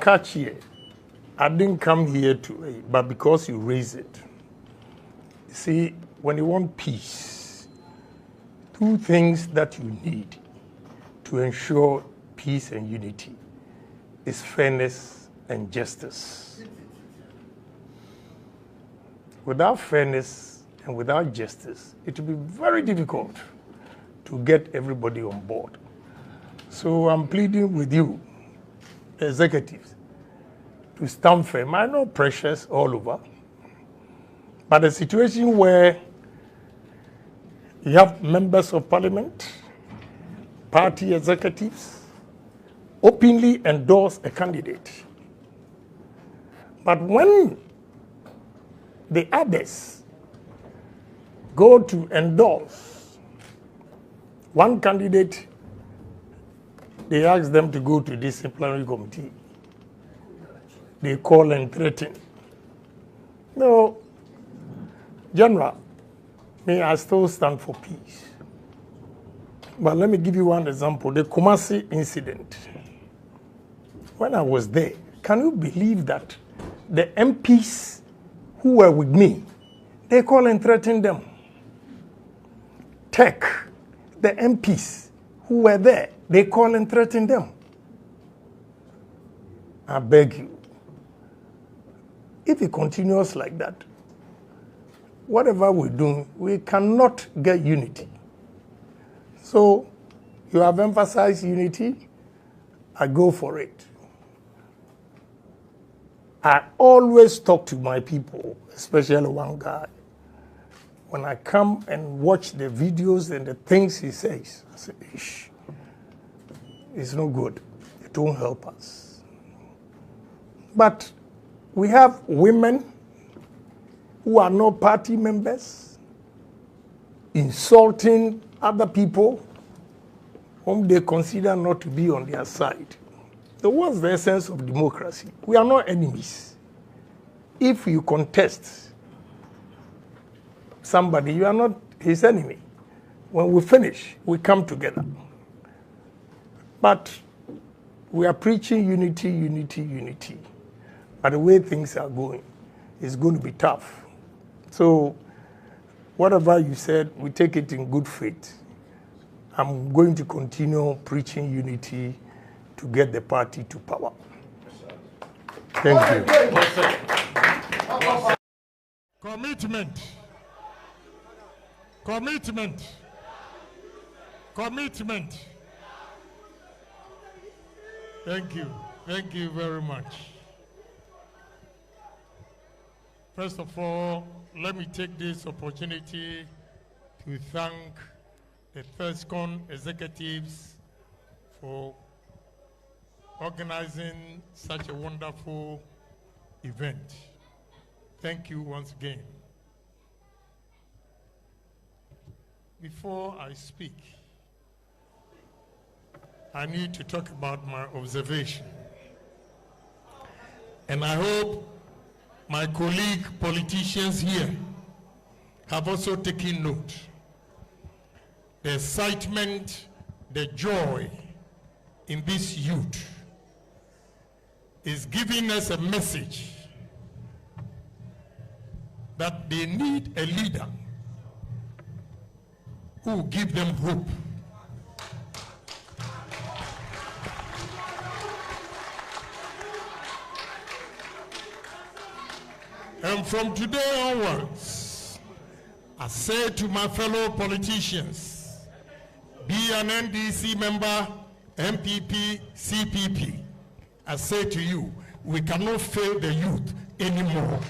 catch here. I didn't come here to, but because you raise it. See, when you want peace, two things that you need to ensure peace and unity is fairness and justice. Without fairness and without justice, it will be very difficult to get everybody on board. So I'm pleading with you, executives, to stand firm. I know pressures all over, but a situation where you have members of parliament, party executives, openly endorse a candidate. But when the others go to endorse one candidate, they ask them to go to disciplinary committee. They call and threaten. No, General, may I still stand for peace. But let me give you one example, the Kumasi incident. When I was there, can you believe that the MPs who were with me, they call and threaten them? Tech, the MPs who were there, they call and threaten them. I beg you, if it continues like that, whatever we do, we cannot get unity. So you have emphasized unity, I go for it. I always talk to my people, especially one guy. When I come and watch the videos and the things he says, I say, Ish, it's no good. It won't help us. But we have women who are not party members insulting other people whom they consider not to be on their side. So what's the essence of democracy? We are not enemies. If you contest somebody, you are not his enemy. When we finish, we come together. But we are preaching unity, unity, unity. But the way things are going, it's going to be tough. So whatever you said, we take it in good faith. I'm going to continue preaching unity to get the party to power. Thank you. Commitment. Commitment. Commitment. Thank you. Thank you very much. First of all, let me take this opportunity to thank the THESCON executives for organizing such a wonderful event. Thank you once again. Before I speak, I need to talk about my observation. And I hope my colleague politicians here have also taken note. The excitement, the joy in this youth is giving us a message that they need a leader who will give them hope. And from today onwards, I say to my fellow politicians, be an NDC member, MPP, CPP, I say to you, we cannot fail the youth anymore.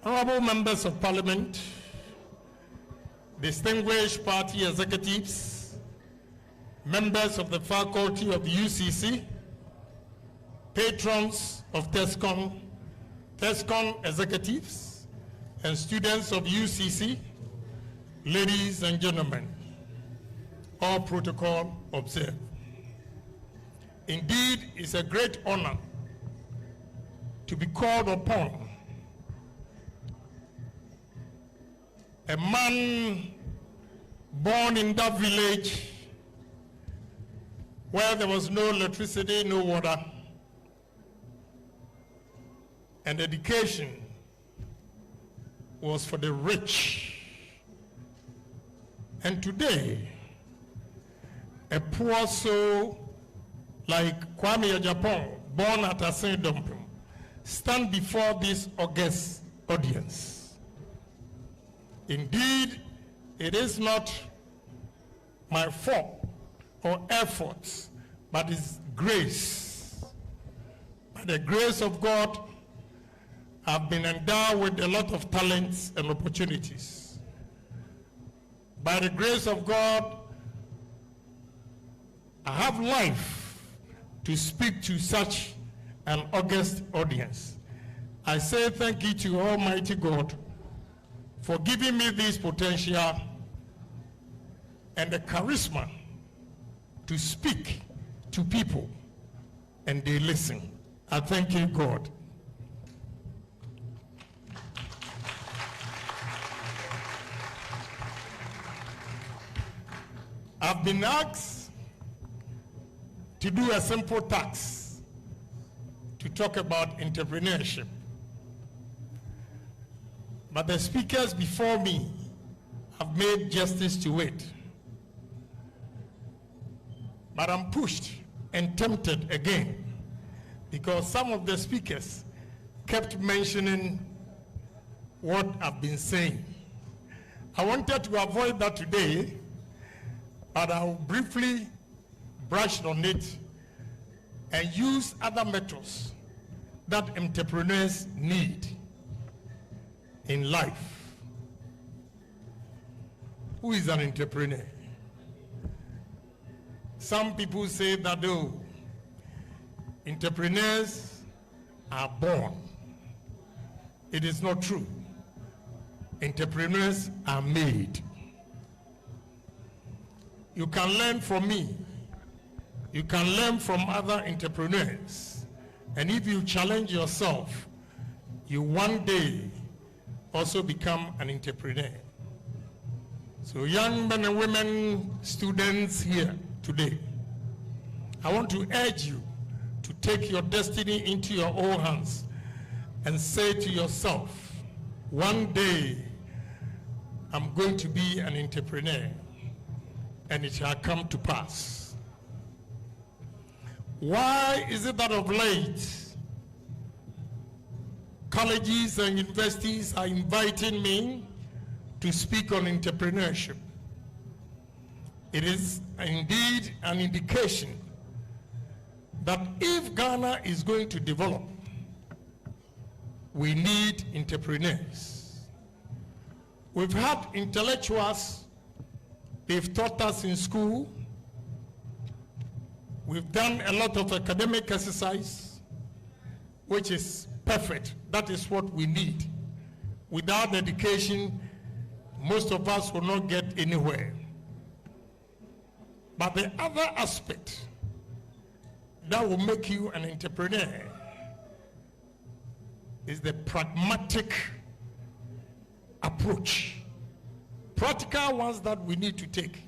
Honorable members of parliament, distinguished party executives, members of the faculty of the UCC, patrons of THESCON, THESCON executives, and students of UCC, ladies and gentlemen, all protocol observed. Indeed, it's a great honor to be called upon a man born in that village where there was no electricity, no water, and education was for the rich. And today, a poor soul like Kwame Agyapong, born at Agyapong, stand before this august audience. Indeed, it is not my fault or efforts, but it's grace. By the grace of God, I've been endowed with a lot of talents and opportunities. By the grace of God, I have life to speak to such an august audience. I say thank you to Almighty God for giving me this potential and the charisma to speak to people, and they listen. I thank you, God. I've been asked to do a simple task to talk about entrepreneurship. But the speakers before me have made justice to it. But I'm pushed and tempted again because some of the speakers kept mentioning what I've been saying. I wanted to avoid that today, but I'll briefly brush on it and use other methods that entrepreneurs need in life. Who is an entrepreneur? Some people say that, oh, entrepreneurs are born. It is not true. Entrepreneurs are made. You can learn from me. You can learn from other entrepreneurs. And if you challenge yourself, you one day also become an entrepreneur. So young men and women, students here today, I want to urge you to take your destiny into your own hands and say to yourself, one day I'm going to be an entrepreneur and it shall come to pass. Why is it that of late colleges and universities are inviting me to speak on entrepreneurship? It is indeed an indication that if Ghana is going to develop, we need entrepreneurs. We've had intellectuals, they've taught us in school. We've done a lot of academic exercise, which is perfect. That is what we need. Without education, most of us will not get anywhere. But the other aspect that will make you an entrepreneur is the pragmatic approach. Practical ones that we need to take.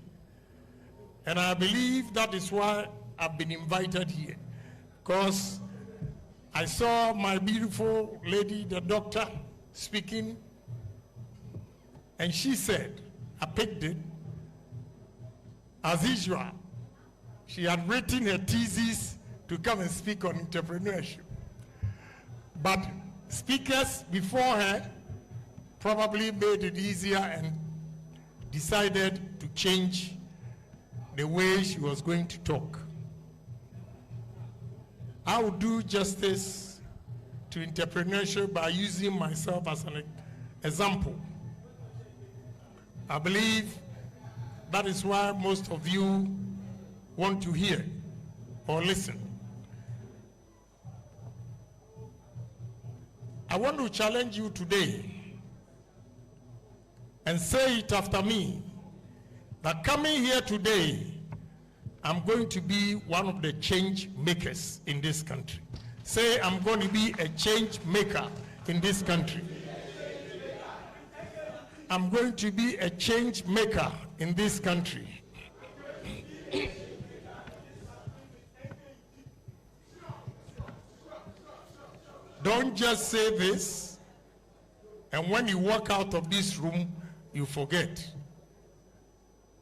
And I believe that is why I've been invited here. Because I saw my beautiful lady, the doctor, speaking. And she said, I picked it. As usual, she had written her thesis to come and speak on entrepreneurship. But speakers before her probably made it easier and decided to change the way she was going to talk. I will do justice to entrepreneurship by using myself as an example. I believe that is why most of you want to hear or listen. I want to challenge you today and say it after me, that coming here today, I'm going to be one of the change makers in this country. Say, I'm going to be a change maker in this country. I'm going to be a change maker in this country. Don't just say this, and when you walk out of this room, you forget.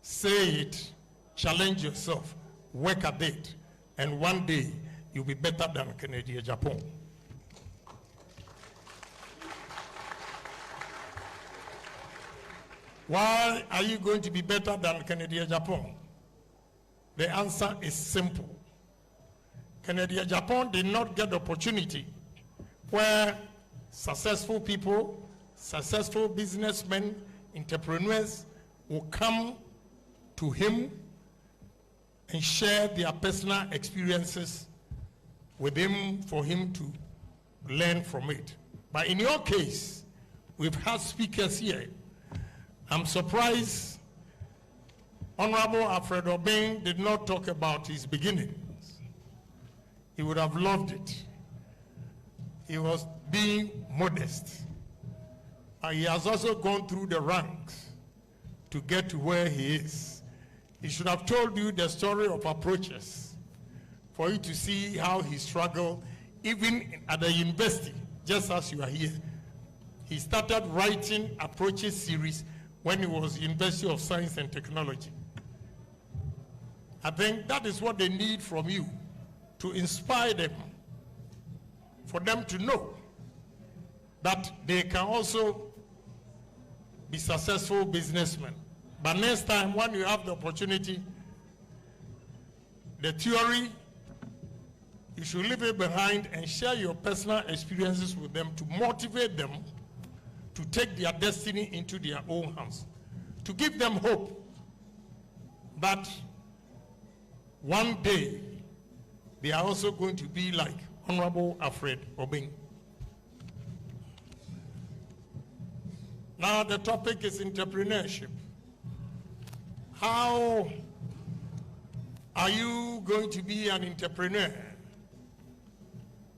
Say it, challenge yourself, work at it, and one day you'll be better than Kennedy Agyapong. Why are you going to be better than Kennedy Agyapong? The answer is simple. Kennedy Agyapong did not get the opportunity where successful people, successful businessmen, entrepreneurs will come to him and share their personal experiences with him for him to learn from it. But in your case, we've had speakers here. I'm surprised Honorable Alfred Obeng did not talk about his beginnings. He would have loved it. He was being modest. He has also gone through the ranks to get to where he is. He should have told you the story of approaches for you to see how he struggled even at the university, just as you are here. He started writing approaches series when he was University of Science and Technology. I think that is what they need from you, to inspire them, for them to know that they can also be successful businessmen. But next time, when you have the opportunity, the theory, you should leave it behind and share your personal experiences with them to motivate them to take their destiny into their own hands, to give them hope that one day they are also going to be like Honorable Alfred Obeng. Now the topic is entrepreneurship. How are you going to be an entrepreneur?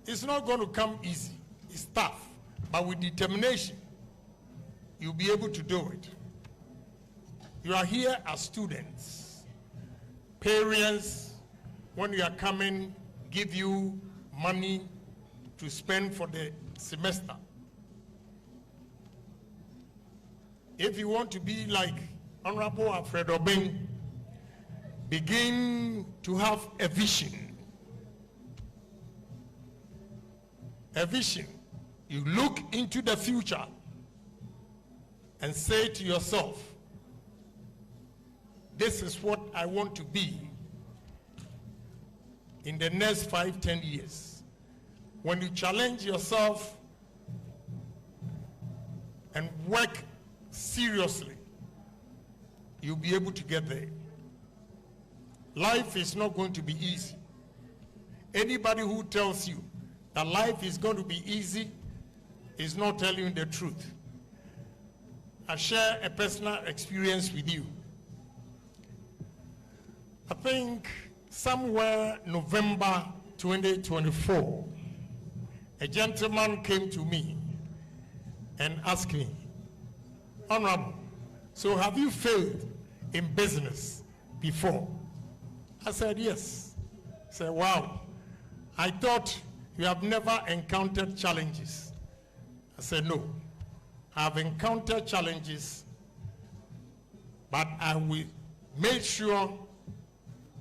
It's not going to come easy. It's tough, but with determination, you'll be able to do it. You are here as students. Parents, when you are coming, give you money to spend for the semester. If you want to be like Honorable Alfred Obeng, begin to have a vision. A vision. You look into the future and say to yourself, this is what I want to be in the next 5-10 years. When you challenge yourself and work seriously, you'll be able to get there. Life is not going to be easy. Anybody who tells you that life is going to be easy is not telling you the truth. I share a personal experience with you. I think somewhere November 2024, a gentleman came to me and asked me, Honorable, so have you failed in business before? I said, yes. He said, wow, I thought you have never encountered challenges. I said, no, I've encountered challenges, but I will make sure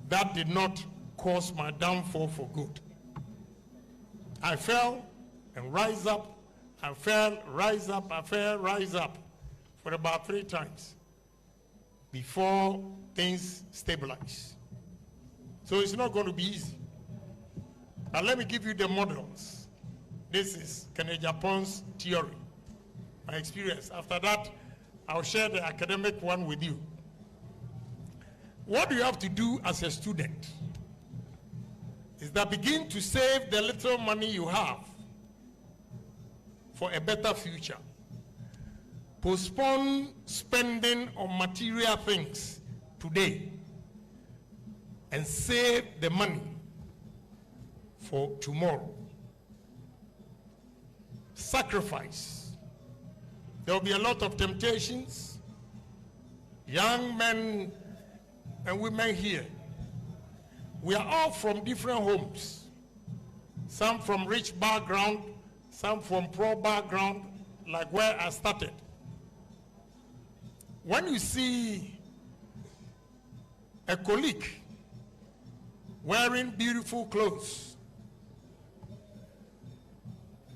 that did not cause my downfall for good. I fell and rise up, I fell, rise up, I fell, rise up for about 3 times before things stabilize. So it's not going to be easy. But let me give you the models. This is Kennedy Agyapong's theory, my experience. After that, I'll share the academic one with you. What you have to do as a student is that begin to save the little money you have for a better future. Postpone spending on material things today and save the money for tomorrow. Sacrifice. There will be a lot of temptations. Young men and women here, we are all from different homes. Some from rich background, some from poor background, like where I started. When you see a colleague wearing beautiful clothes,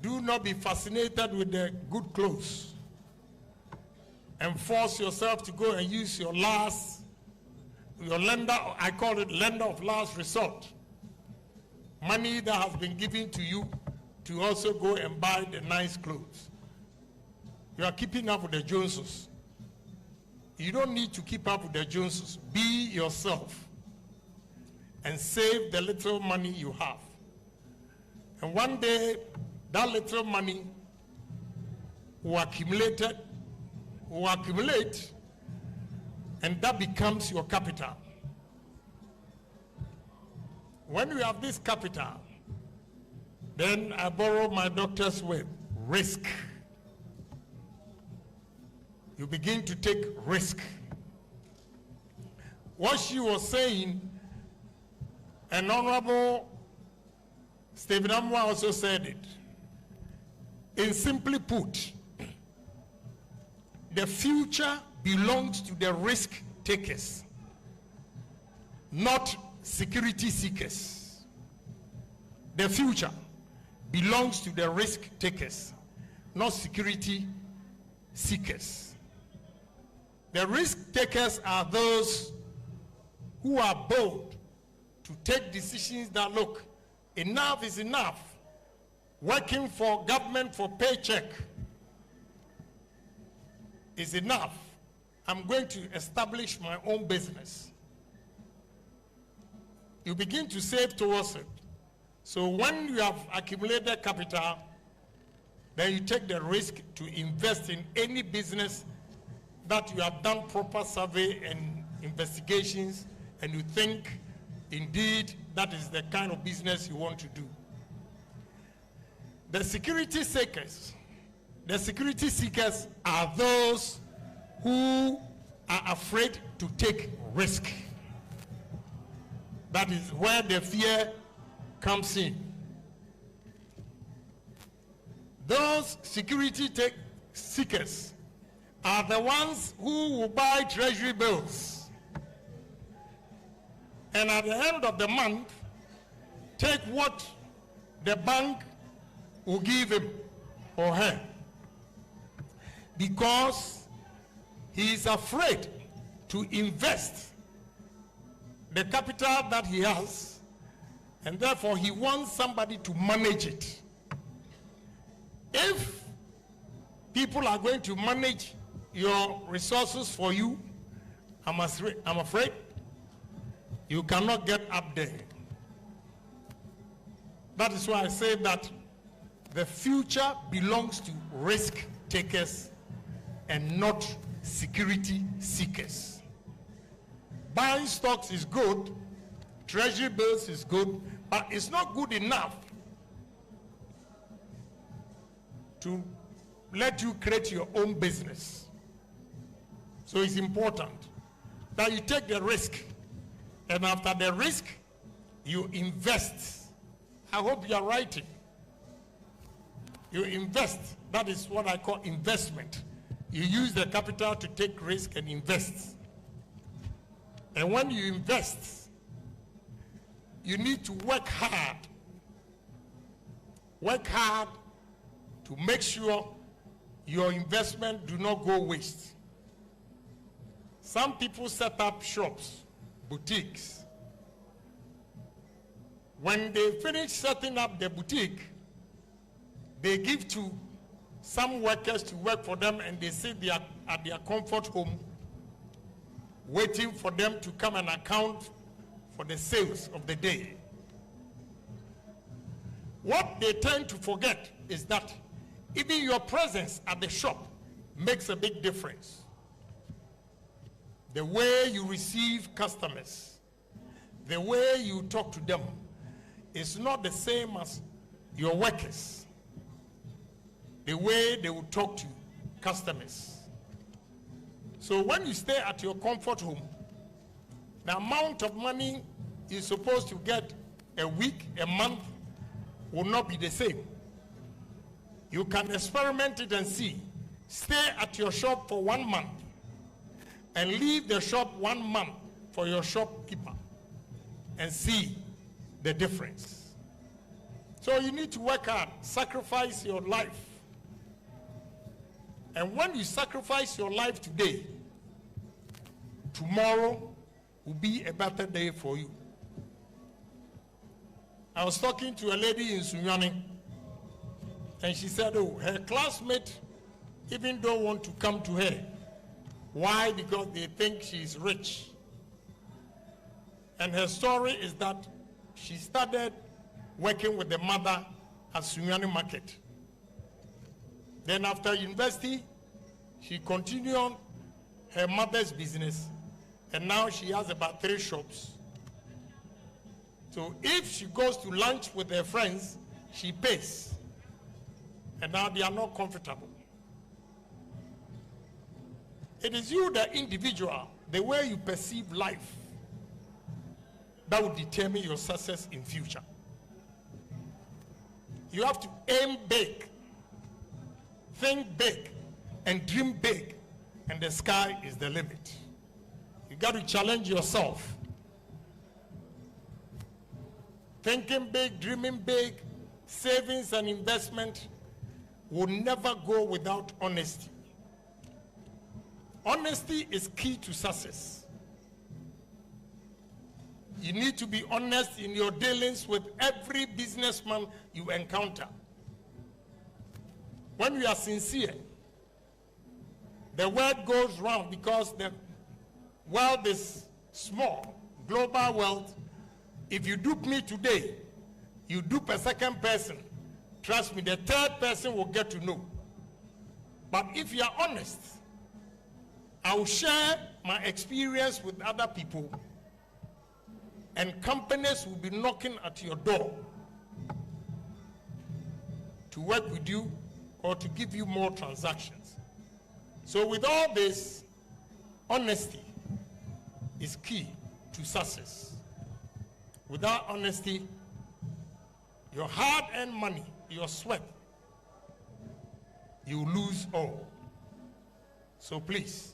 do not be fascinated with the good clothes and force yourself to go and use your lender, I call it lender of last resort, money that has been given to you to also go and buy the nice clothes. You are keeping up with the Joneses. You don't need to keep up with the Joneses. Be yourself and save the little money you have. And one day, that little money will accumulate, and that becomes your capital. When you have this capital, then I borrow my doctor's word, risk. You begin to take risk. What she was saying, and Honorable Stephen Amwa also said it. In simply put, the future belongs to the risk takers, not security seekers. The future belongs to the risk takers, not security seekers. The risk takers are those who are bold to take decisions that, look, enough is enough. Working for government for paycheck is enough. I'm going to establish my own business. You begin to save towards it. So when you have accumulated capital, then you take the risk to invest in any business that you have done proper survey and investigations, and you think indeed that is the kind of business you want to do. The security seekers are those who are afraid to take risk. That is where the fear comes in. Those security seekers are the ones who will buy treasury bills, and at the end of the month take what the bank will give him or her, because he is afraid to invest the capital that he has, and therefore he wants somebody to manage it. If people are going to manage your resources for you, I'm afraid you cannot get up there. That is why I say that the future belongs to risk takers and not security seekers. Buying stocks is good, treasury bills is good, but it's not good enough to let you create your own business. So it's important that you take the risk, and after the risk, you invest. I hope you are writing. You invest. That is what I call investment. You use the capital to take risk and invest. And when you invest, you need to work hard. Work hard to make sure your investment do not go waste. Some people set up shops, boutiques. When they finish setting up the boutique, they give to some workers to work for them, and they sit there at their comfort home waiting for them to come and account for the sales of the day. What they tend to forget is that even your presence at the shop makes a big difference. The way you receive customers, the way you talk to them is not the same as your workers. The way they will talk to customers. So when you stay at your comfort home, the amount of money you're supposed to get a week, a month, will not be the same. You can experiment it and see. Stay at your shop for 1 month and leave the shop 1 month for your shopkeeper and see the difference. So you need to work hard, sacrifice your life. And when you sacrifice your life today, tomorrow will be a better day for you. I was talking to a lady in Sunyani, and she said, oh, her classmate even don't want to come to her. Why? Because they think she's rich. And her story is that she started working with the mother at Sunyani Market. Then after university, she continued on her mother's business, and now she has about 3 shops. So if she goes to lunch with her friends, she pays. And now they are not comfortable. It is you, the individual, the way you perceive life, that will determine your success in future. You have to aim big, think big, and dream big, and the sky is the limit. You got to challenge yourself. Thinking big, dreaming big, savings and investment will never go without honesty. Honesty is key to success. You need to be honest in your dealings with every businessman you encounter. When you are sincere, the word goes round, because the world is small, global world. If you dupe me today, you dupe a second person, trust me, the third person will get to know. But if you are honest, I will share my experience with other people, and companies will be knocking at your door to work with you or to give you more transactions. So with all this, honesty is key to success. Without honesty, your hard-earned money, your sweat, you lose all. So please,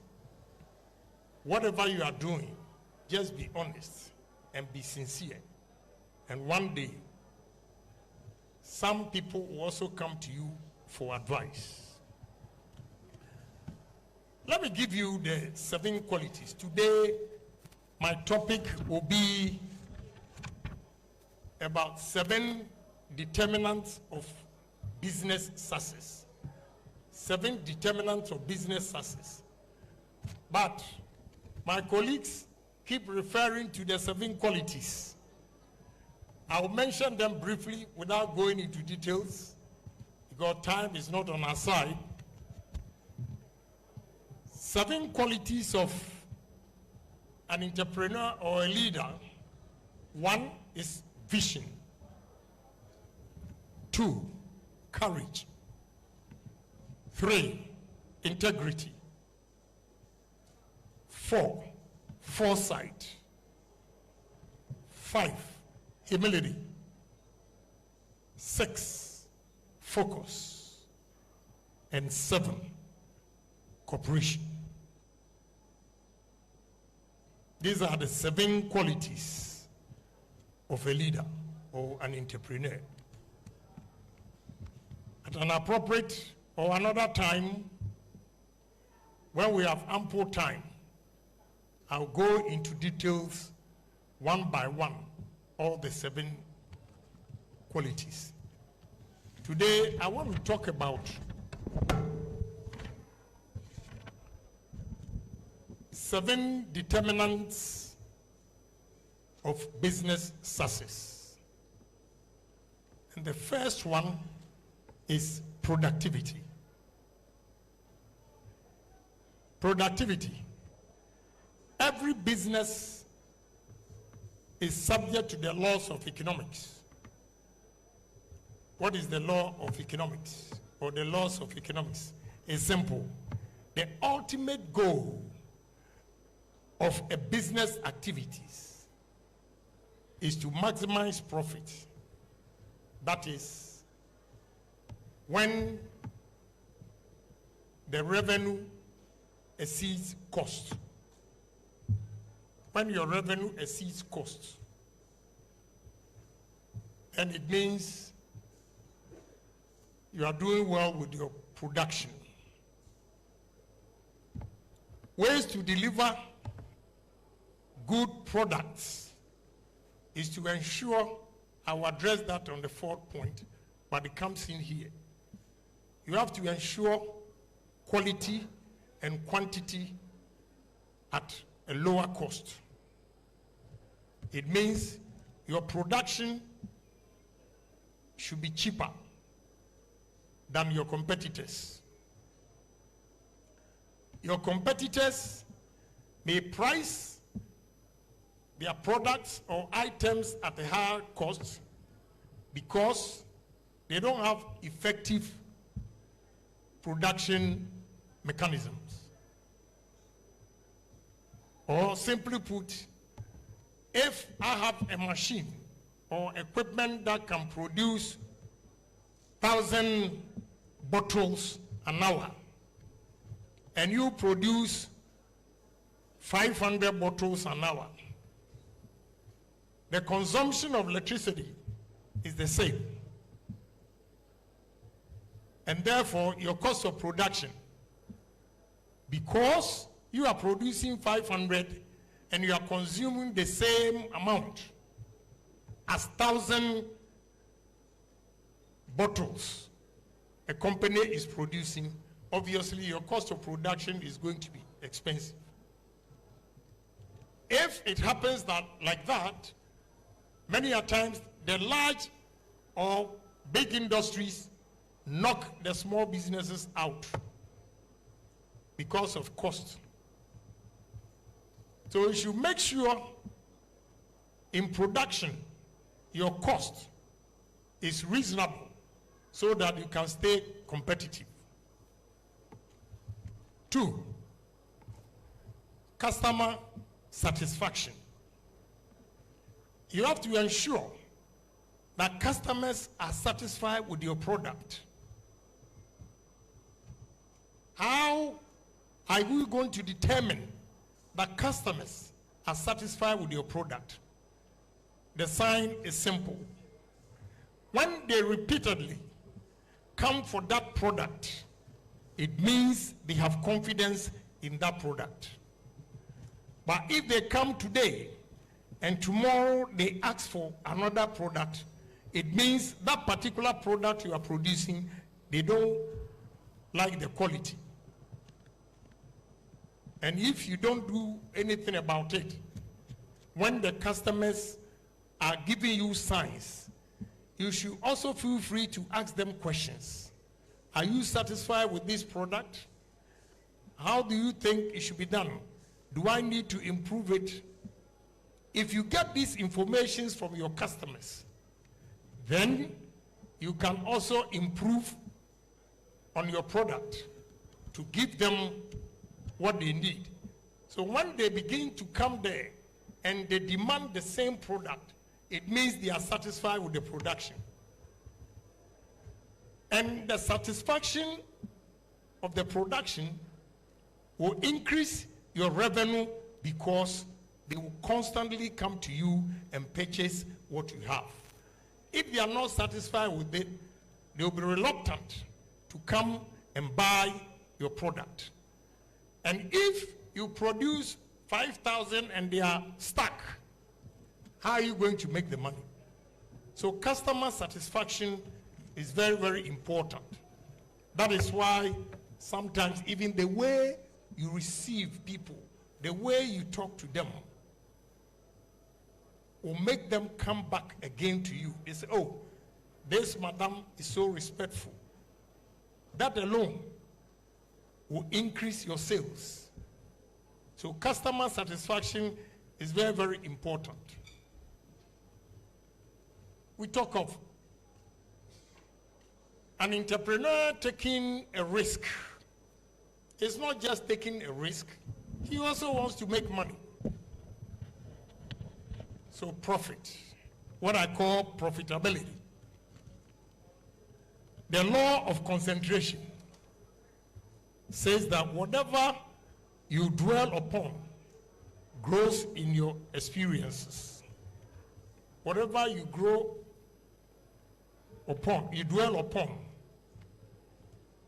whatever you are doing, just be honest and be sincere. And one day, some people will also come to you for advice. Let me give you the 7 qualities. Today, my topic will be about 7 determinants of business success. 7 determinants of business success. But my colleagues keep referring to the 7 qualities. I'll mention them briefly without going into details, because time is not on our side. 7 qualities of an entrepreneur or a leader. 1 is vision. 2, courage. 3, integrity. 4, foresight. 5, humility. 6, focus. And 7, cooperation. These are the 7 qualities of a leader or an entrepreneur. At an appropriate or another time, when we have ample time, I'll go into details one by one, all the 7 qualities. Today, I want to talk about 7 determinants of business success. And the first one is productivity. Productivity. Every business is subject to the laws of economics. What is the law of economics or the laws of economics? is simple. The ultimate goal of a business activities is to maximize profit. That is, when the revenue exceeds cost. When your revenue exceeds cost, and it means you are doing well with your production. Ways to deliver good products is to ensure, I will address that on the fourth point, but it comes in here. You have to ensure quality and quantity at a lower cost. It means your production should be cheaper than your competitors. Your competitors may price their products or items at a higher cost because they don't have effective production mechanisms. Or simply put, if I have a machine or equipment that can produce 1,000 bottles an hour, and you produce 500 bottles an hour, the consumption of electricity is the same. And therefore, your cost of production, because you are producing 500 and you are consuming the same amount as 1,000 bottles a company is producing, obviously your cost of production is going to be expensive. If it happens that like that, many a times the large or big industries knock the small businesses out because of cost. So you should make sure in production your cost is reasonable so that you can stay competitive. 2, customer satisfaction. You have to ensure that customers are satisfied with your product. How are you going to determine that customers are satisfied with your product? The sign is simple. When they repeatedly come for that product, it means they have confidence in that product. But if they come today and tomorrow they ask for another product, it means that particular product you are producing, they don't like the quality. And if you don't do anything about it, when the customers are giving you signs, you should also feel free to ask them questions. Are you satisfied with this product? How do you think it should be done? Do I need to improve it? If you get these informations from your customers, then you can also improve on your product to give them what they need. So when they begin to come there and they demand the same product, it means they are satisfied with the production. And the satisfaction of the production will increase your revenue because they will constantly come to you and purchase what you have. If they are not satisfied with it, they will be reluctant to come and buy your product. And if you produce 5,000 and they are stuck, how are you going to make the money? So customer satisfaction is very, very important. That is why sometimes even the way you receive people, the way you talk to them, will make them come back again to you. They say, oh, this madam is so respectful. That alone will increase your sales. So customer satisfaction is very, very important. We talk of an entrepreneur taking a risk is not just taking a risk, he also wants to make money. So profit, what I call profitability. The law of concentration says that whatever you dwell upon grows in your experiences. Whatever you dwell upon,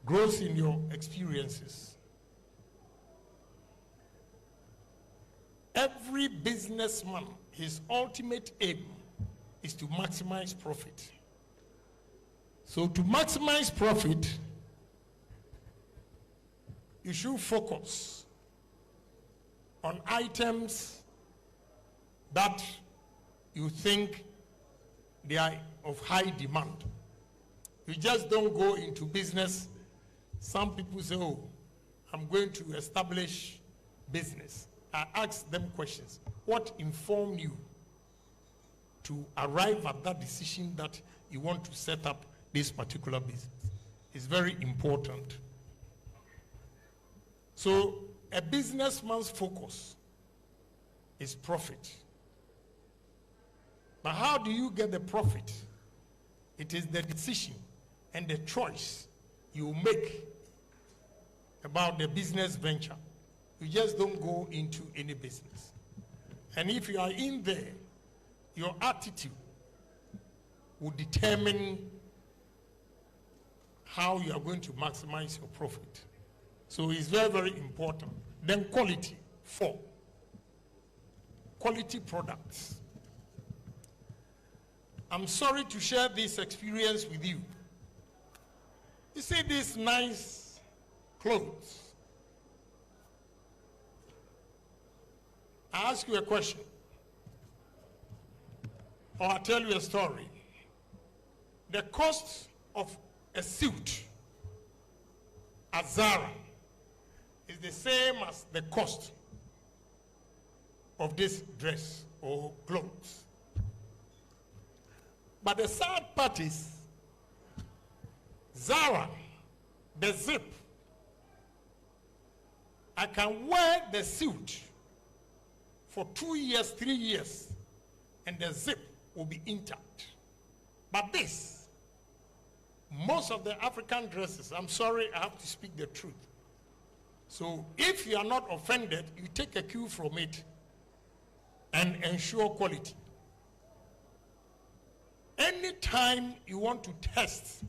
grows in your experiences. Every businessman, his ultimate aim is to maximize profit. So to maximize profit, you should focus on items that you think they are of high demand. You just don't go into business. Some people say, oh, I'm going to establish business. I ask them questions. What informed you to arrive at that decision that you want to set up this particular business? It's very important. So a businessman's focus is profit. But how do you get the profit? It is the decision and the choice you make about the business venture. You just don't go into any business. And if you are in there, your attitude will determine how you are going to maximize your profit. So it's very, very important. Then quality, 4. Quality products. I'm sorry to share this experience with you. You see these nice clothes. I ask you a question, or I tell you a story. The cost of a suit at Zara is the same as the cost of this dress or clothes. But the sad part is, Zara, the zip, I can wear the suit for 2 years, 3 years, and the zip will be intact. But this, most of the African dresses, I'm sorry, I have to speak the truth. So if you are not offended, you take a cue from it and ensure quality. Anytime you want to test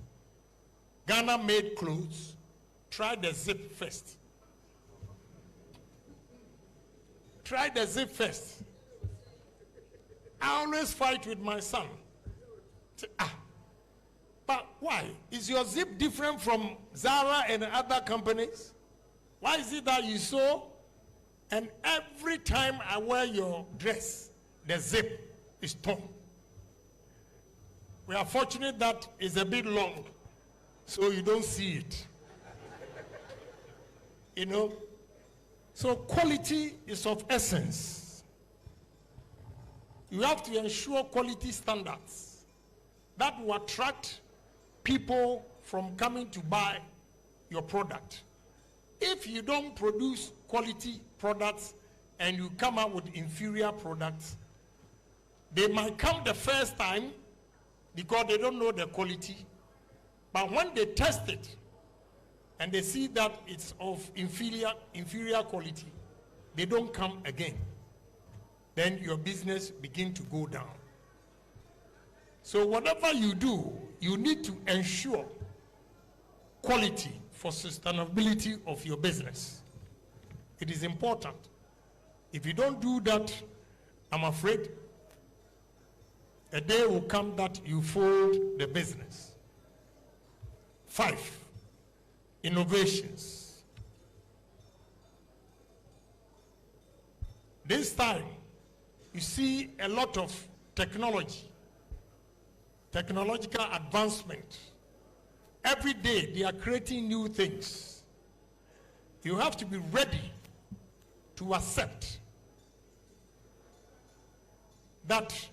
Ghana-made clothes, try the zip first. Try the zip first. I always fight with my son. Say, but why? Is your zip different from Zara and other companies? Why is it that you sew? And every time I wear your dress, the zip is torn. We are fortunate that it's a bit long, so you don't see it. You know? So quality is of essence. You have to ensure quality standards that will attract people from coming to buy your product. If you don't produce quality products and you come out with inferior products, they might come the first time because they don't know the quality, but when they test it and they see that it's of inferior quality, they don't come again. Then your business begins to go down. So whatever you do, you need to ensure quality for sustainability of your business. It is important. If you don't do that, I'm afraid a day will come that you fold the business. 5, innovations. This time, you see a lot of technology, technological advancement. Every day, they are creating new things. You have to be ready to accept that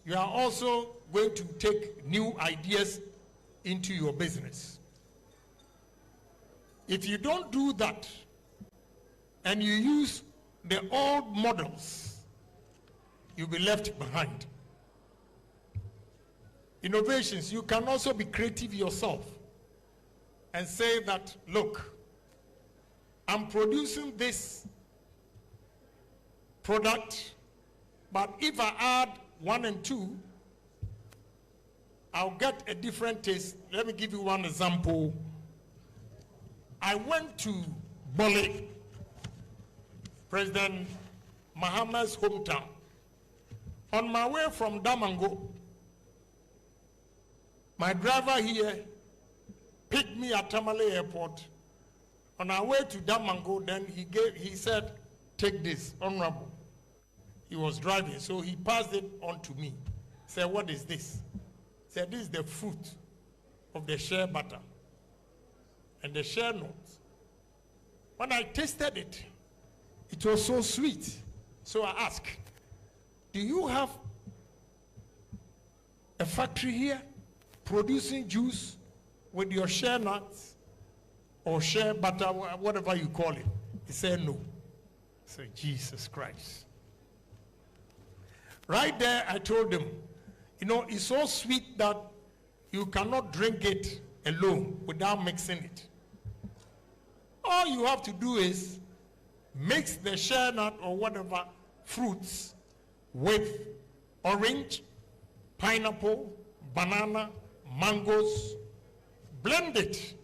you are also going to take new ideas into your business. If you don't do that, and you use the old models, you'll be left behind. Innovations, you can also be creative yourself and say that, look, I'm producing this product, but if I add 1 and 2, I'll get a different taste. Let me give you one example. I went to Bole, President Mahama's hometown. On my way from Damango, my driver here picked me at Tamale Airport. On our way to Damango, then he said, take this, honorable. He was driving, so he passed it on to me. Said, what is this? Said, this is the fruit of the shea butter and the shea nuts. When I tasted it, it was so sweet. So I asked, do you have a factory here producing juice with your shea nuts or shea butter, whatever you call it? He said no. So Jesus Christ. Right there, I told him, you know, it's so sweet that you cannot drink it alone without mixing it. All you have to do is mix the shea nut or whatever fruits with orange, pineapple, banana, mangoes, blend it,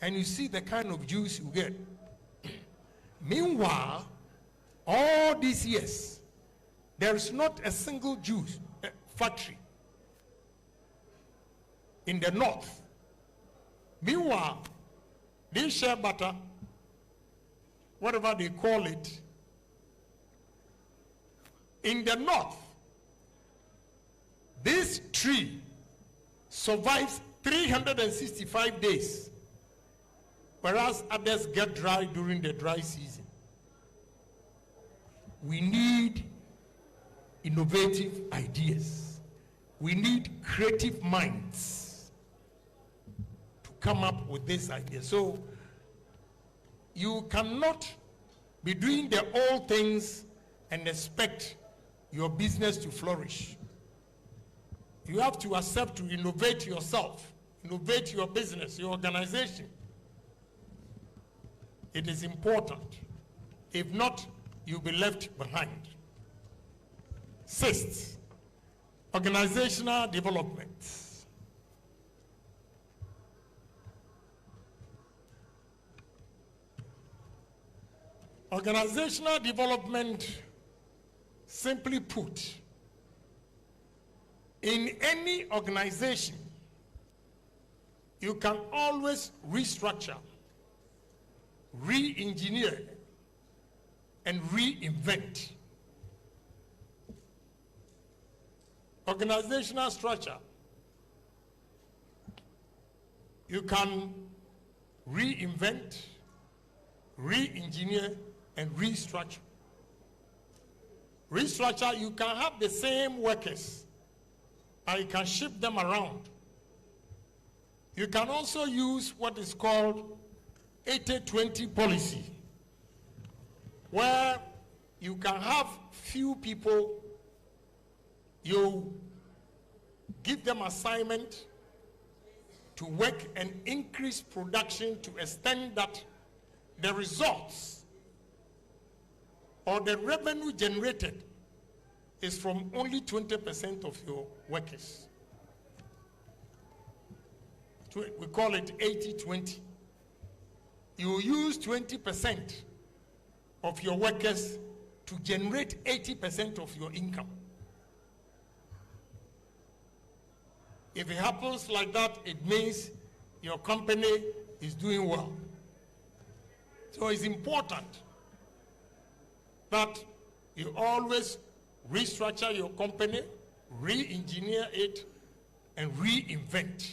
and you see the kind of juice you get. Meanwhile, all these years, there is not a single juice factory in the north. Meanwhile, this shea butter, whatever they call it, in the north, this tree survives 365 days, whereas others get dry during the dry season. We need innovative ideas. We need creative minds to come up with this idea. So you cannot be doing the old things and expect your business to flourish. You have to accept to innovate yourself, innovate your business, your organization. It is important. If not, you'll be left behind. Sixth, organizational development. Organizational development, simply put, in any organization, you can always restructure, re-engineer, and reinvent. Organizational structure, you can reinvent, re-engineer, and restructure. Restructure, you can have the same workers, and you can shift them around. You can also use what is called 80-20 policy, where you can have few people, you give them assignment to work and increase production to extend that the results or the revenue generated is from only 20% of your workers. We call it 80-20. You use 20% of your workers to generate 80% of your income. If it happens like that, it means your company is doing well. So it's important that you always restructure your company, re-engineer it, and reinvent.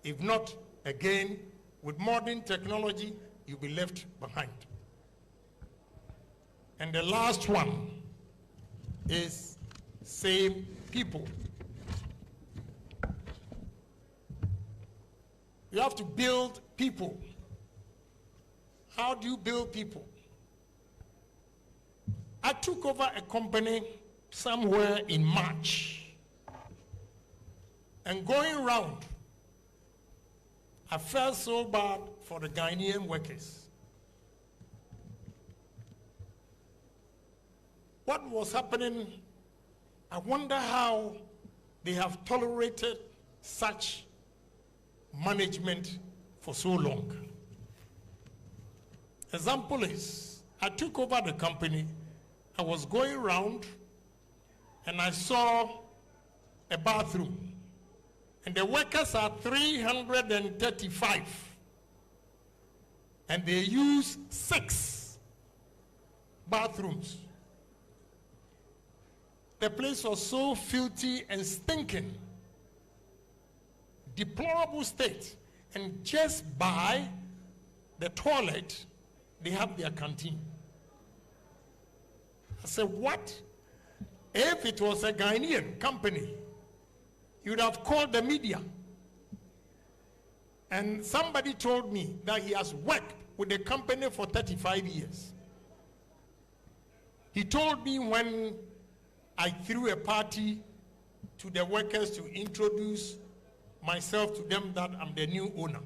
If not, again, with modern technology, you'll be left behind. And the last one is same people. You have to build people. How do you build people? I took over a company somewhere in March. And going around, I felt so bad for the Ghanaian workers. What was happening? I wonder how they have tolerated such management for so long. Example is, I took over the company, I was going around, and I saw a bathroom. And the workers are 335. And they use 6 bathrooms. The place was so filthy and stinking. Deplorable state. And just by the toilet, they have their canteen. I said, what? If it was a Ghanaian company, you would have called the media. And somebody told me that he has worked with the company for 35 years. He told me when I threw a party to the workers to introduce myself to them that I'm the new owner.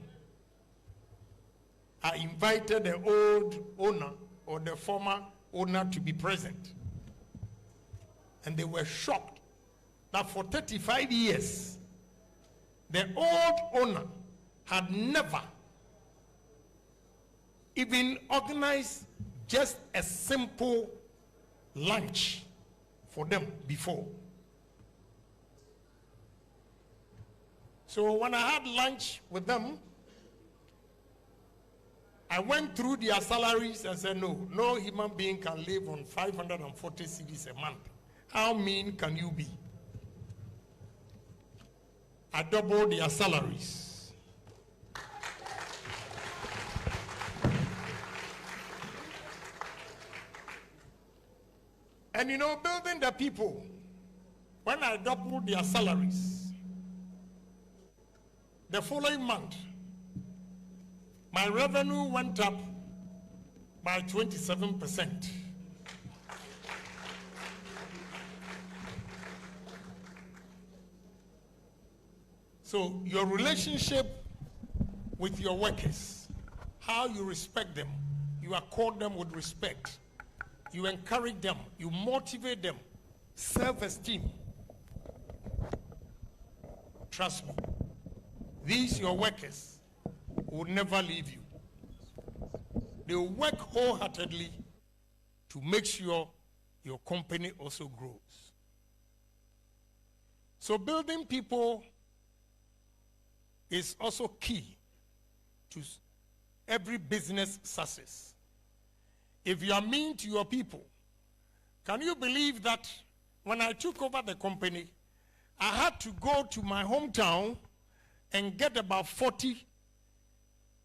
I invited the old owner or the former owner to be present. And they were shocked that for 35 years, the old owner had never even organized just a simple lunch for them before. So when I had lunch with them, I went through their salaries and said, no human being can live on 540 cedis a month. How mean can you be? I doubled their salaries. And building the people, when I doubled their salaries, the following month, my revenue went up by 27%. So your relationship with your workers, how you respect them, you accord them with respect, you encourage them, you motivate them, self-esteem. Trust me, these your workers will never leave you. They will work wholeheartedly to make sure your company also grows. So building people is also key to every business success. If you are mean to your people, can you believe that when I took over the company, I had to go to my hometown and get about 40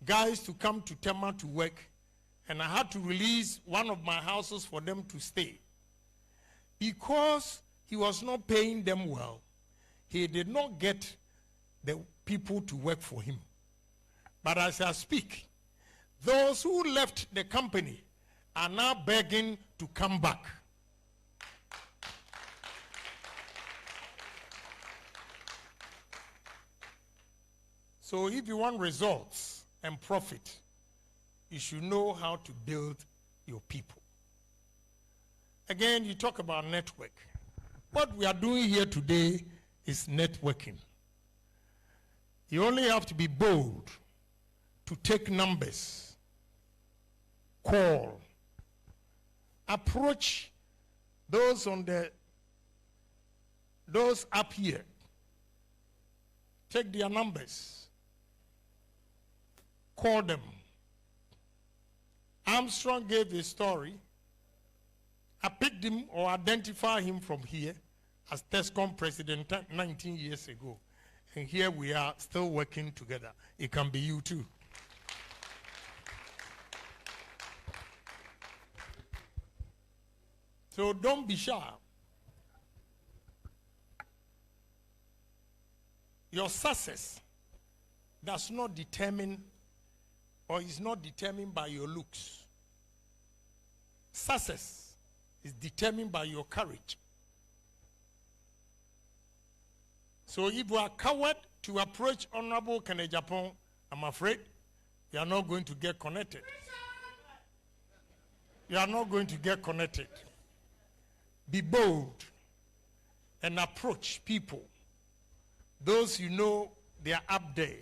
guys to come to Tema to work, and I had to release one of my houses for them to stay. Because he was not paying them well, he did not get the people to work for him. But as I speak, those who left the company are now begging to come back. So if you want results and profit, you should know how to build your people. Again, you talk about network. What we are doing here today is networking. You only have to be bold to take numbers, call, approach those up here, take their numbers, call them. Armstrong gave a story. I picked him or identified him from here as TESCOM president 19 years ago. And here we are still working together. It can be you too. So don't be shy. Your success does not determine or is not determined by your looks. Success is determined by your courage. So if you are coward to approach Honorable Agyapong, I'm afraid you are not going to get connected. You are not going to get connected. Be bold and approach people. Those you know they are up there.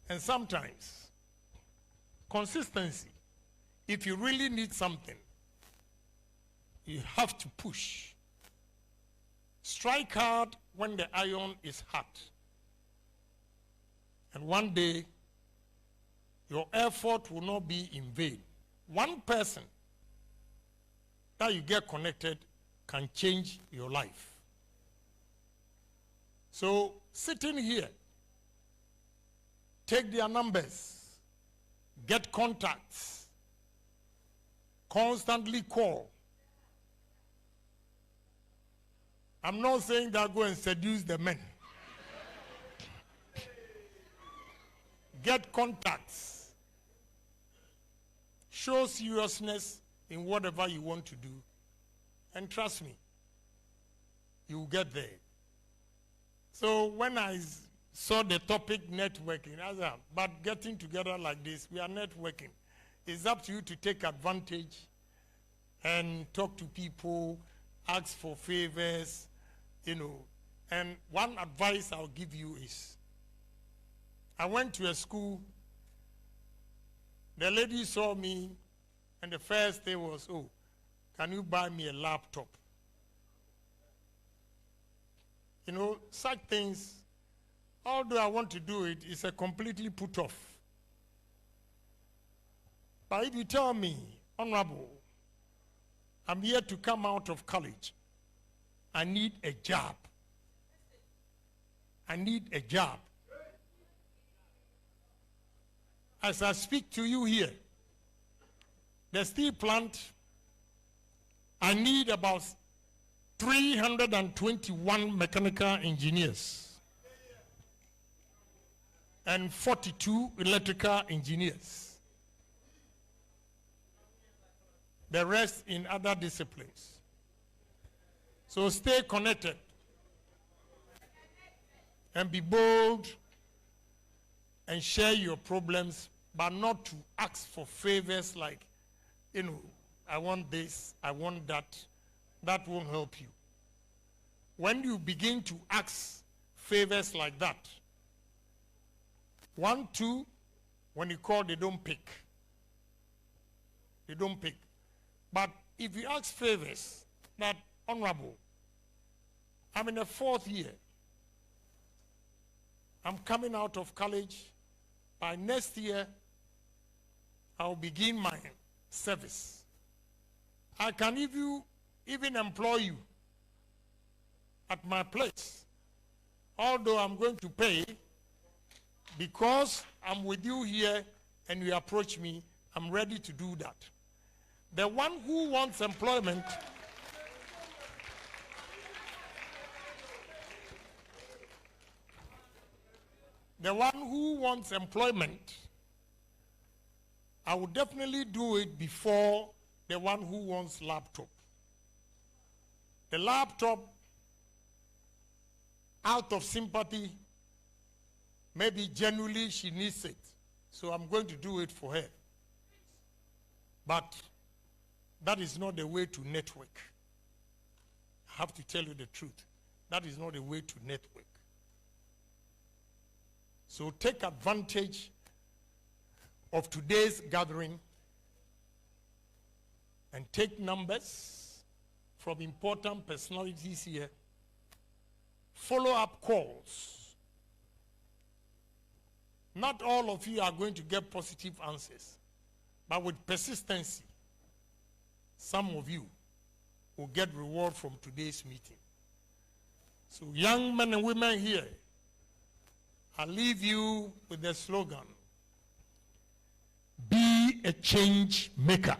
And sometimes, consistency. If you really need something, you have to push. Strike hard when the iron is hot. And one day, your effort will not be in vain. One person that you get connected can change your life. So, sitting here, take their numbers, get contacts, constantly call. I'm not saying that go and seduce the men. Get contacts. Show seriousness in whatever you want to do. And trust me, you'll get there. So when I saw the topic networking, I said, but getting together like this, we are networking. It's up to you to take advantage and talk to people, ask for favors, you know. And one advice I'll give you is, I went to a school, the lady saw me, and the first thing was, oh, can you buy me a laptop? You know, such things, although I want to do it, it's a completely put off. But if you tell me, Honorable, I'm here to come out of college, I need a job. I need a job. As I speak to you here, the steel plant, I need about 321 mechanical engineers and 42 electrical engineers. The rest in other disciplines. So stay connected and be bold and share your problems, but not to ask for favors like, you know, I want this, I want that. That won't help you. When you begin to ask favors like that, 1, 2, when you call, they don't pick. They don't pick. But if you ask favors, that, Honorable, I'm in the 4th year. I'm coming out of college. By next year, I'll begin my service. I can even employ you at my place. Although I'm going to pay, because I'm with you here and you approach me, I'm ready to do that. The one who wants employment, I will definitely do it before the one who wants laptop. The laptop, out of sympathy, maybe genuinely she needs it. So I'm going to do it for her. But that is not the way to network. I have to tell you the truth. That is not the way to network. So take advantage of today's gathering and take numbers from important personalities here. Follow-up calls. Not all of you are going to get positive answers, but with persistency, some of you will get reward from today's meeting. So young men and women here, I leave you with the slogan, be a change maker.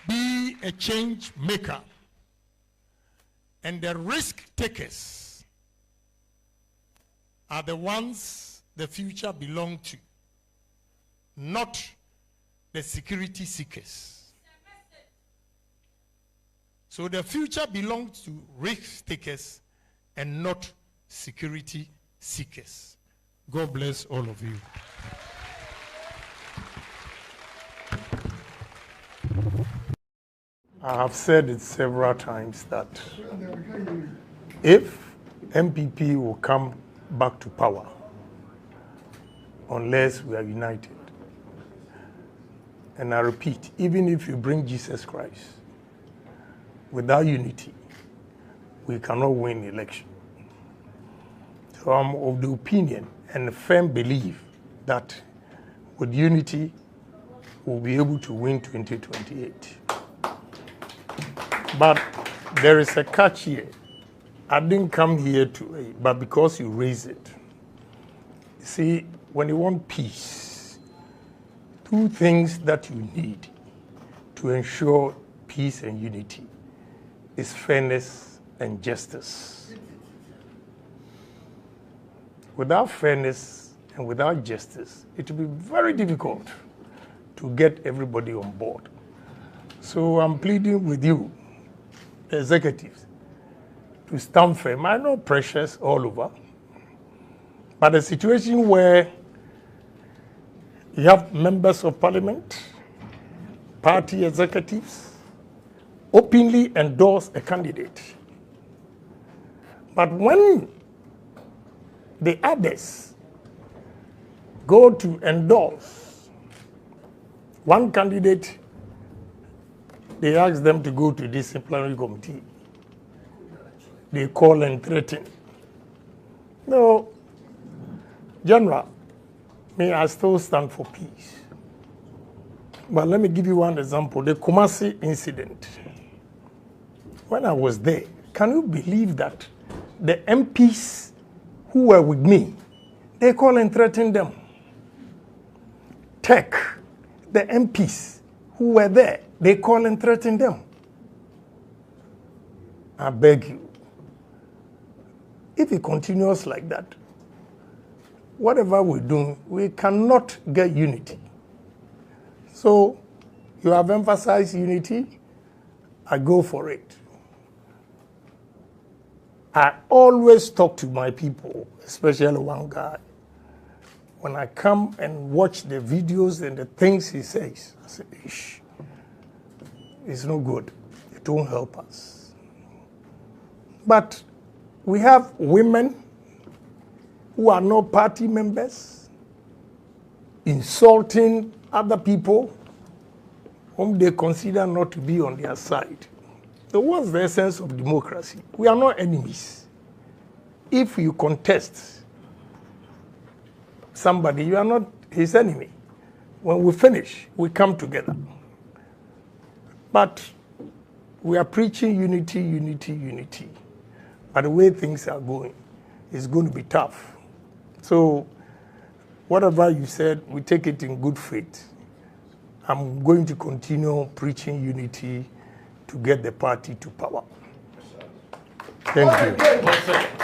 Be a change maker. And the risk takers are the ones the future belongs to, not the security seekers. So the future belongs to risk takers and not security seekers. God bless all of you. I have said it several times that if MPP will come back to power unless we are united, and I repeat, even if you bring Jesus Christ, without unity, we cannot win the election. So I'm of the opinion and firm belief that with unity, we'll be able to win 2028. But there is a catch here. I didn't come here to, but because you raise it. See, when you want peace, two things that you need to ensure peace and unity is fairness and justice. Without fairness and without justice, it will be very difficult to get everybody on board. So I'm pleading with you, the executives, to stand firm. I know pressures all over, but a situation where you have members of parliament, party executives, openly endorse a candidate. But when the others go to endorse one candidate, they ask them to go to disciplinary committee. They call and threaten. No, General, may I still stand for peace. But let me give you one example, the Kumasi incident. When I was there, can you believe that the MPs who were with me, they call and threaten them? Tech, the MPs who were there, they call and threaten them. I beg you, if it continues like that, whatever we do, we cannot get unity. So you have emphasized unity, I go for it. I always talk to my people, especially one guy. When I come and watch the videos and the things he says, I say, Ish, it's no good. It won't help us. But we have women who are not party members insulting other people whom they consider not to be on their side. So what's the essence of democracy? We are not enemies. If you contest somebody, you are not his enemy. When we finish, we come together. But we are preaching unity, unity, unity. But the way things are going, it's going to be tough. So whatever you said, we take it in good faith. I'm going to continue preaching unity to get the party to power. Thank you.